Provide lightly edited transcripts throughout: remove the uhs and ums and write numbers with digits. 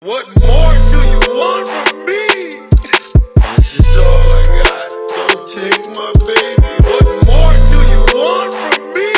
What more do you want from me? This is all I got. Don't take my baby. What more do you want from me?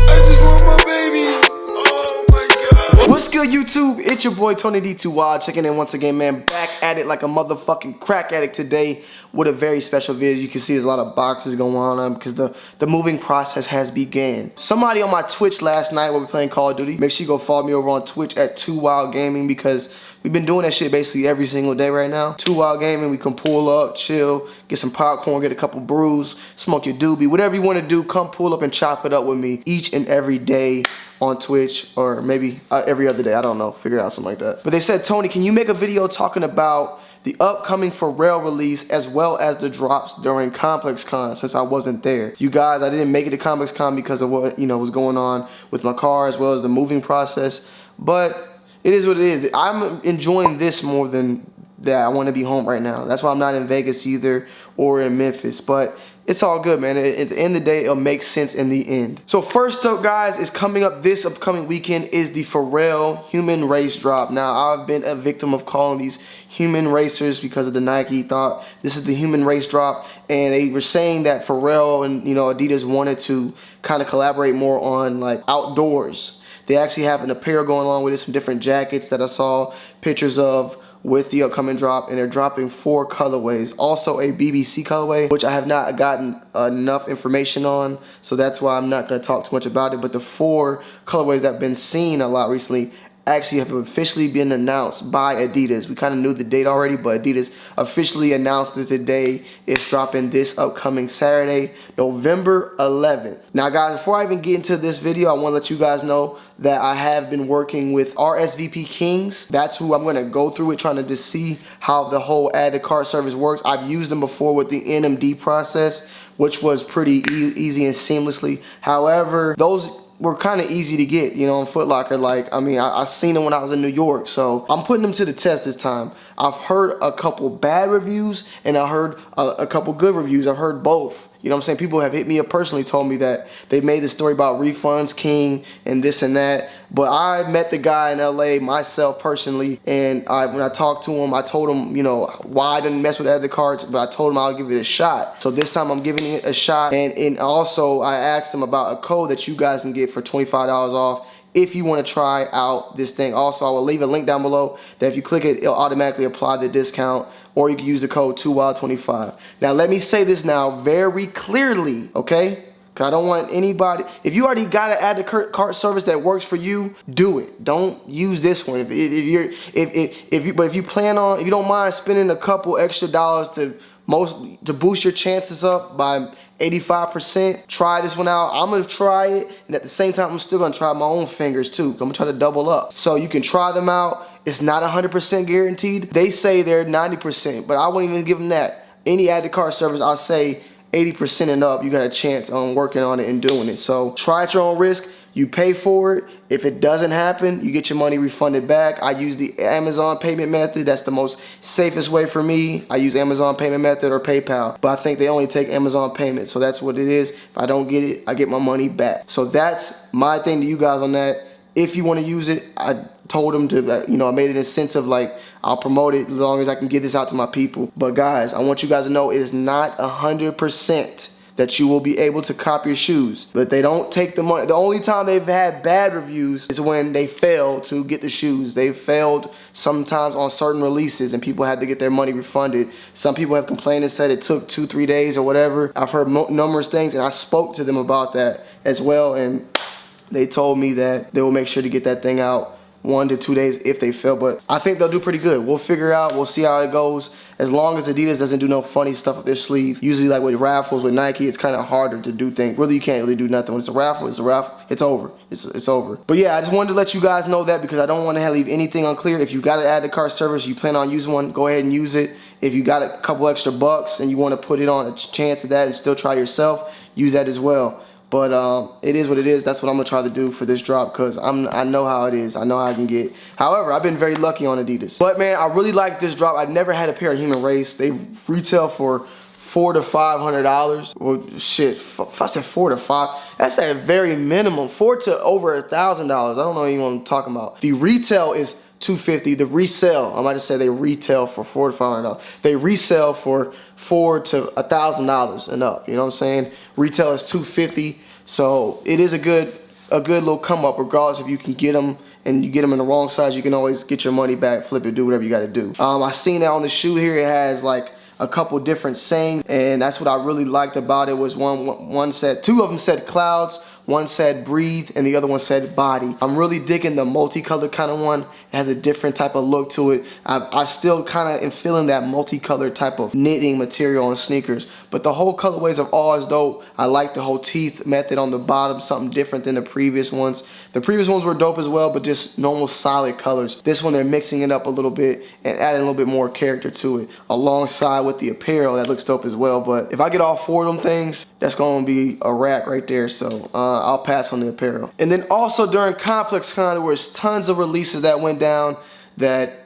I just want my baby. Oh my God. What's good, YouTube? It's your boy Tony D2 Wild checking in once again, man. Back at it like a motherfucking crack addict today with a very special video. You can see there's a lot of boxes going on because the moving process has began. Somebody on my Twitch last night while we were playing Call of Duty, make sure you go follow me over on Twitch at 2Wild Gaming because we've been doing that shit basically every single day right now. 2Wild Gaming, we can pull up, chill, get some popcorn, get a couple brews, smoke your doobie, whatever you want to do, come pull up and chop it up with me each and every day on Twitch, or maybe every other day, I don't know, figure out something like that. But they said, Tony, can you make a video talking about the upcoming Pharrell release as well as the drops during Complex Con, since I wasn't there. You guys, I didn't make it to Complex Con because of what, was going on with my car as well as the moving process, but it is what it is. I'm enjoying this more than that. I want to be home right now. That's why I'm not in Vegas either or in Memphis, but it's all good, man. At the end of the day, it'll make sense in the end. So first up, guys, is coming up this upcoming weekend is the Pharrell Human Race drop. Now, I've been a victim of calling these human racers because of the Nike thought this is the Human Race drop, and they were saying that Pharrell and Adidas wanted to kind of collaborate more on like outdoors. They actually have an apparel going on with it, some different jackets that I saw pictures of with the upcoming drop, and they're dropping 4 colorways. Also a BBC colorway, which I have not gotten enough information on, so that's why I'm not going to talk too much about it. But the 4 colorways that have been seen a lot recently actually have officially been announced by Adidas. We kind of knew the date already, but Adidas officially announced it today. It's dropping this upcoming Saturday, November 11th. Now, guys, before I even get into this video, I want to let you guys know that I have been working with RSVP Kings. That's who I'm going to go through it, trying to just see how the whole add to cart service works. I've used them before with the NMD process, which was pretty easy and seamlessly. However, those were kind of easy to get, on Foot Locker. Like, I seen them when I was in New York, so I'm putting them to the test this time. I've heard a couple bad reviews, and I heard a couple good reviews. I've heard both. You know what I'm saying? People have hit me up personally, told me that they made the story about refunds king and this and that. But I met the guy in LA myself personally, and when I talked to him, I told him, why I didn't mess with the other cards, but I told him I'll give it a shot. So this time I'm giving it a shot, and also I asked him about a code that you guys can get for $25 off if you want to try out this thing. Also, I will leave a link down below that if you click it, it'll automatically apply the discount, or you can use the code 2Wild25. Now, let me say this now very clearly, okay? Because I don't want anybody, if you already got to add the cart service that works for you, do it. Don't use this one. If you don't mind spending a couple extra dollars to boost your chances up by 85%, try this one out. I'm gonna try it, and at the same time, I'm still gonna try my own fingers too. I'm gonna try to double up. So you can try them out. It's not 100% guaranteed. They say they're 90%, but I wouldn't even give them that. Any add to cart service, I'll say 80% and up, you got a chance on working on it and doing it. So try at your own risk. You pay for it. If it doesn't happen, you get your money refunded back. I use the Amazon payment method. That's the most safest way for me. I use Amazon payment method or PayPal, but I think they only take Amazon payment, so that's what it is. If I don't get it, I get my money back. So that's my thing to you guys on that. If you want to use it, I told them to, I made an incentive, like I'll promote it as long as I can get this out to my people. But guys, I want you guys to know it is not 100% that you will be able to cop your shoes, but they don't take the money. The only time they've had bad reviews is when they failed to get the shoes. They failed sometimes on certain releases, and people had to get their money refunded. Some people have complained and said it took 2-3 days or whatever. I've heard numerous things, and I spoke to them about that as well, and they told me that they will make sure to get that thing out 1 to 2 days if they fail, but I think they'll do pretty good. We'll figure out, we'll see how it goes. As long as Adidas doesn't do no funny stuff up their sleeve. Usually like with raffles, with Nike, it's kind of harder to do things. Really, you can't really do nothing. When it's a raffle, it's over. It's over. But yeah, I just wanted to let you guys know that because I don't want to leave anything unclear. If you got to add the cart service, you plan on using one, go ahead and use it. If you got a couple extra bucks and you want to put it on a chance of that and still try yourself, use that as well. But it is what it is. That's what I'm going to try to do for this drop because I know how it is. I know how I can get. However, I've been very lucky on Adidas. But, man, I really like this drop. I never had a pair of Human Race. They retail for $400 to $500. Well, shit, if I said 4 to 5, that's at very minimum. $4 to over $1,000. I don't know even what I'm talking about. The retail is $250. The resale, I might just say they retail for $400 to $500. They resell for $400 to $1,000 and up. You know what I'm saying? Retail is $250. So it is a good little come up, regardless if you can get them and you get them in the wrong size. You can always get your money back, flip it, do whatever you got to do. I seen that on the shoe here. It has like a couple different sayings, and that's what I really liked about it. Was one said, two of them said clouds, one said breathe, and the other one said body. I'm really digging the multicolored kind of one. It has a different type of look to it. I still kind of am feeling that multicolored type of knitting material on sneakers, but the whole colorways of all is dope. I like the whole teeth method on the bottom, something different than the previous ones. The previous ones were dope as well, but just normal solid colors. This one they're mixing it up a little bit and adding a little bit more character to it, alongside with the apparel that looks dope as well. But if I get all four of them things, that's gonna be a rack right there. So I'll pass on the apparel. And then also during Complex Con, there was tons of releases that went down that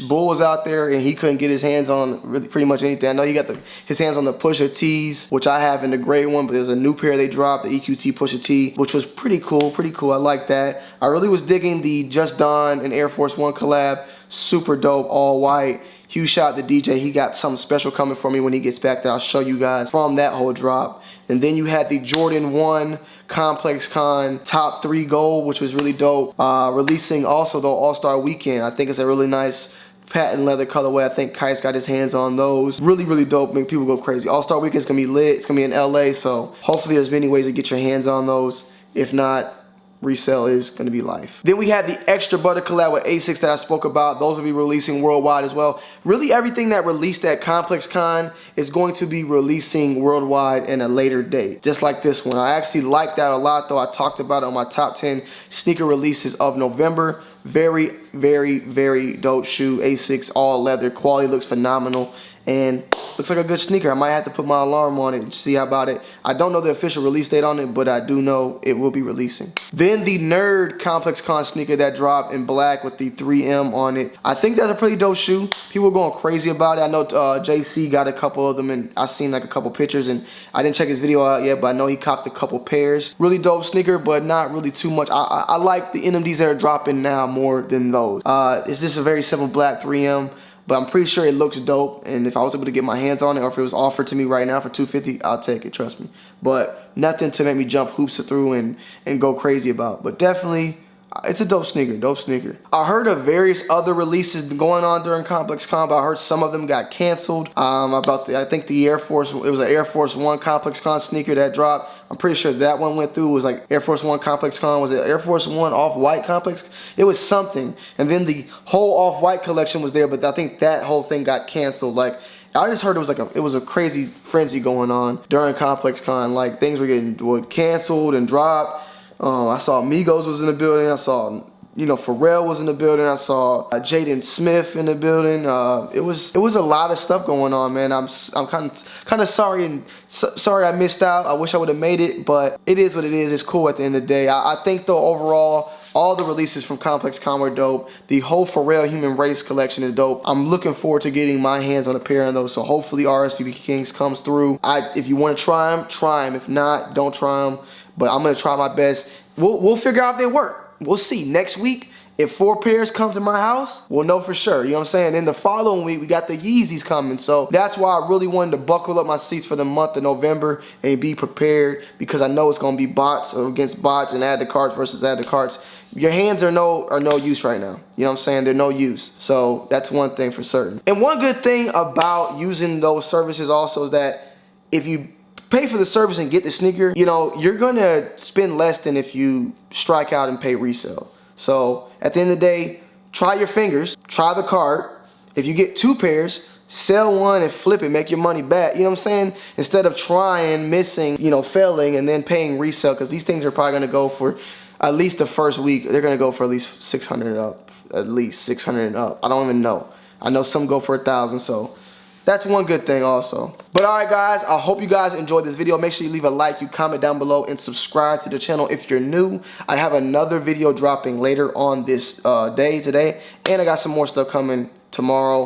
Bull was out there and he couldn't get his hands on really pretty much anything. I know he got his hands on the Pusha T's, which I have in the gray one, but there's a new pair they dropped, the EQT Pusha T, which was pretty cool, I like that. I really was digging the Just Don and Air Force One collab, super dope, all white. Huge shout out to DJ, he got something special coming for me when he gets back that I'll show you guys from that whole drop. And then you had the Jordan 1 Complex Con Top 3 Gold, which was really dope. Releasing also the All-Star Weekend. I think it's a really nice patent leather colorway. I think Kite's got his hands on those. Really, really dope. Make people go crazy. All-Star Weekend's gonna be lit. It's gonna be in LA, so hopefully there's many ways to get your hands on those. If not, resale is going to be life. Then we had the Extra Butter collab with Asics that I spoke about. Those will be releasing worldwide as well. Really everything that released at Complex Con is going to be releasing worldwide in a later date. Just like this one. I actually like that a lot though. I talked about it on my top 10 sneaker releases of November. Very, very, very dope shoe. Asics, all leather. Quality looks phenomenal. And looks like a good sneaker. I might have to put my alarm on it and see how about it. I don't know the official release date on it, but I do know it will be releasing. Then the Nerd Complex Con sneaker that dropped in black with the 3M on it. I think that's a pretty dope shoe. People are going crazy about it. I know JC got a couple of them, and I seen like a couple pictures, and I didn't check his video out yet, but I know he copped a couple pairs. Really dope sneaker, but not really too much. I like the NMDs that are dropping now more than those. It's just a very simple black 3M. But I'm pretty sure it looks dope, and if I was able to get my hands on it, or if it was offered to me right now for $250, I'll take it, trust me. But nothing to make me jump hoops through and go crazy about. But definitely, it's a dope sneaker, dope sneaker. I heard of various other releases going on during Complex Con, but I heard some of them got canceled. I think the Air Force, it was an Air Force One Complex Con sneaker that dropped. I'm pretty sure that one went through. It was like Air Force One Complex Con. Was it Air Force One Off-White Complex? It was something. And then the whole Off-White collection was there, but I think that whole thing got canceled. Like, I just heard it was a crazy frenzy going on during Complex Con. Like, things were getting canceled and dropped. I saw Migos was in the building. I saw, Pharrell was in the building. I saw Jaden Smith in the building. It was a lot of stuff going on, man. I'm kind of sorry sorry I missed out. I wish I would have made it, but it is what it is. It's cool at the end of the day. I think though overall, all the releases from Complex Con were dope. The whole Pharrell Human Race collection is dope. I'm looking forward to getting my hands on a pair of those. So hopefully RSVP Kings comes through. If you want to try them, try them. If not, don't try them. But I'm gonna try my best. We'll figure out if they work. We'll see. Next week, if 4 pairs come to my house, we'll know for sure. You know what I'm saying? Then the following week, we got the Yeezys coming. So that's why I really wanted to buckle up my seats for the month of November and be prepared, because I know it's gonna be bots or against bots and add to carts versus add to carts. Your hands are no use right now. You know what I'm saying? They're no use. So that's one thing for certain. And one good thing about using those services also is that if you pay for the service and get the sneaker, you're gonna spend less than if you strike out and pay resale. So at the end of the day, try your fingers, try the cart. If you get 2 pairs, sell one and flip it, make your money back. You know what I'm saying? Instead of trying, missing, failing, and then paying resale, because these things are probably gonna go for at least the first week. They're gonna go for at least 600 and up, at least 600 and up. I don't even know. I know some go for 1,000, so that's one good thing also. But alright guys, I hope you guys enjoyed this video. Make sure you leave a like, you comment down below, and subscribe to the channel if you're new. I have another video dropping later on this today, and I got some more stuff coming tomorrow.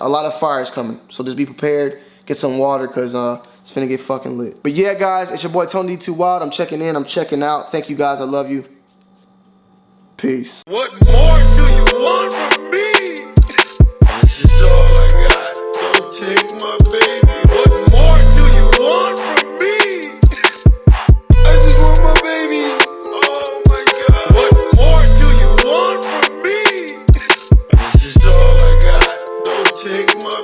A lot of fire is coming, so just be prepared. Get some water, because it's finna get fucking lit. But yeah guys, it's your boy Tony D2 Wild. I'm checking in, I'm checking out. Thank you guys, I love you. Peace. What more do you want from me? This is all I got. Don't take my baby.